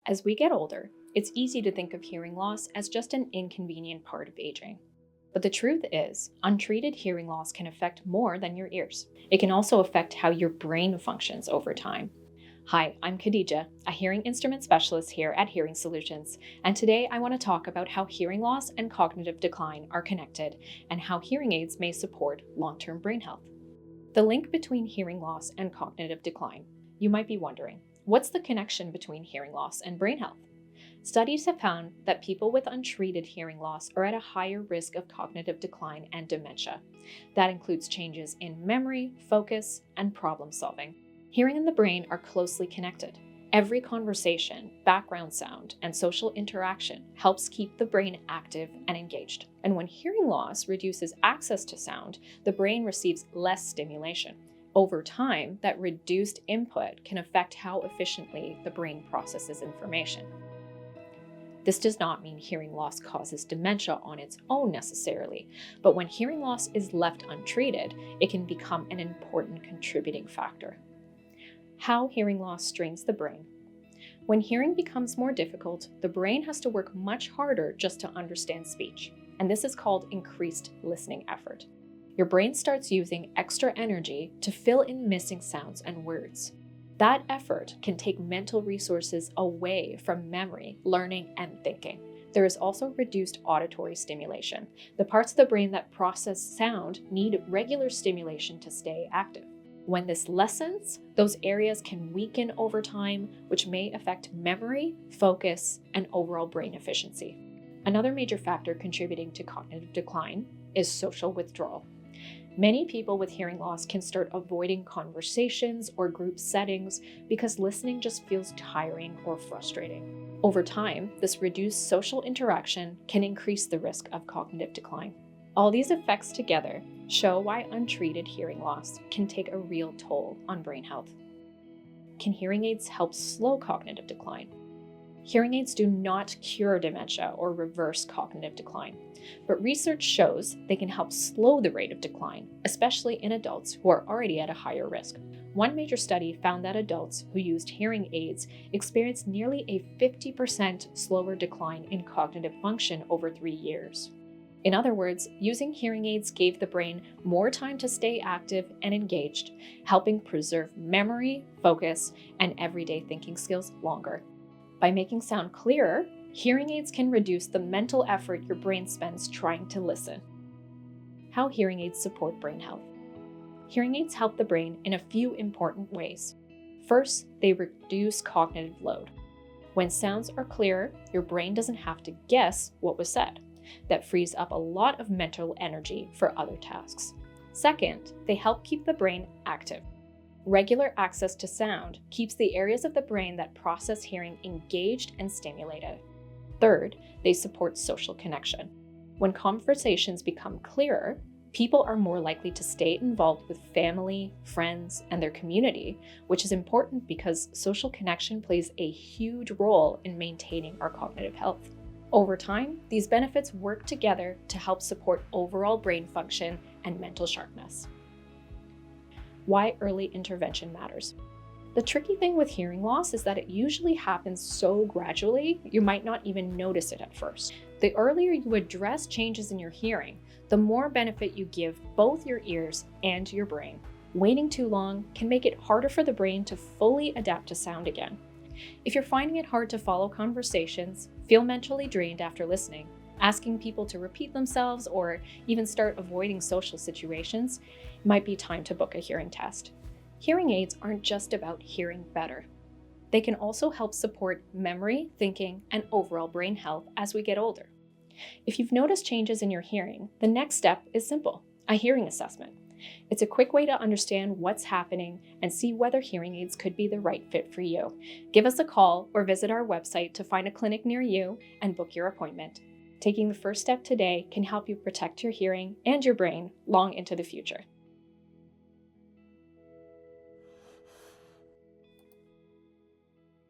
As we get older, it's easy to think of hearing loss as just an inconvenient part of aging. But the truth is, untreated hearing loss can affect more than your ears. It can also affect how your brain functions over time. Hi, I'm Khadija, a hearing instrument specialist here at Hearing Solutions, and today I want to talk about how hearing loss and cognitive decline are connected and how hearing aids may support long-term brain health. The link between hearing loss and cognitive decline. You might be wondering, what's the connection between hearing loss and brain health? Studies have found that people with untreated hearing loss are at a higher risk of cognitive decline and dementia. That includes changes in memory, focus, and problem solving. Hearing and the brain are closely connected. Every conversation, background sound, and social interaction helps keep the brain active and engaged. And when hearing loss reduces access to sound, the brain receives less stimulation. Over time, that reduced input can affect how efficiently the brain processes information. This does not mean hearing loss causes dementia on its own necessarily, but when hearing loss is left untreated, it can become an important contributing factor. How hearing loss strains the brain. When hearing becomes more difficult, the brain has to work much harder just to understand speech, and this is called increased listening effort. Your brain starts using extra energy to fill in missing sounds and words. That effort can take mental resources away from memory, learning, and thinking. There is also reduced auditory stimulation. The parts of the brain that process sound need regular stimulation to stay active. When this lessens, those areas can weaken over time, which may affect memory, focus, and overall brain efficiency. Another major factor contributing to cognitive decline is social withdrawal. Many people with hearing loss can start avoiding conversations or group settings because listening just feels tiring or frustrating. Over time, this reduced social interaction can increase the risk of cognitive decline. All these effects together show why untreated hearing loss can take a real toll on brain health. Can hearing aids help slow cognitive decline? Hearing aids do not cure dementia or reverse cognitive decline, but research shows they can help slow the rate of decline, especially in adults who are already at a higher risk. One major study found that adults who used hearing aids experienced nearly a 50% slower decline in cognitive function over 3 years. In other words, using hearing aids gave the brain more time to stay active and engaged, helping preserve memory, focus, and everyday thinking skills longer. By making sound clearer, hearing aids can reduce the mental effort your brain spends trying to listen. How hearing aids support brain health. Hearing aids help the brain in a few important ways. First, they reduce cognitive load. When sounds are clearer, your brain doesn't have to guess what was said. That frees up a lot of mental energy for other tasks. Second, they help keep the brain active. Regular access to sound keeps the areas of the brain that process hearing engaged and stimulated. Third, they support social connection. When conversations become clearer, people are more likely to stay involved with family, friends, and their community, which is important because social connection plays a huge role in maintaining our cognitive health. Over time, these benefits work together to help support overall brain function and mental sharpness. Why early intervention matters. The tricky thing with hearing loss is that it usually happens so gradually, you might not even notice it at first. The earlier you address changes in your hearing, the more benefit you give both your ears and your brain. Waiting too long can make it harder for the brain to fully adapt to sound again. If you're finding it hard to follow conversations, feel mentally drained after listening, asking people to repeat themselves, or even start avoiding social situations, it might be time to book a hearing test. Hearing aids aren't just about hearing better. They can also help support memory, thinking, and overall brain health as we get older. If you've noticed changes in your hearing, the next step is simple: a hearing assessment. It's a quick way to understand what's happening and see whether hearing aids could be the right fit for you. Give us a call or visit our website to find a clinic near you and book your appointment. Taking the first step today can help you protect your hearing and your brain long into the future.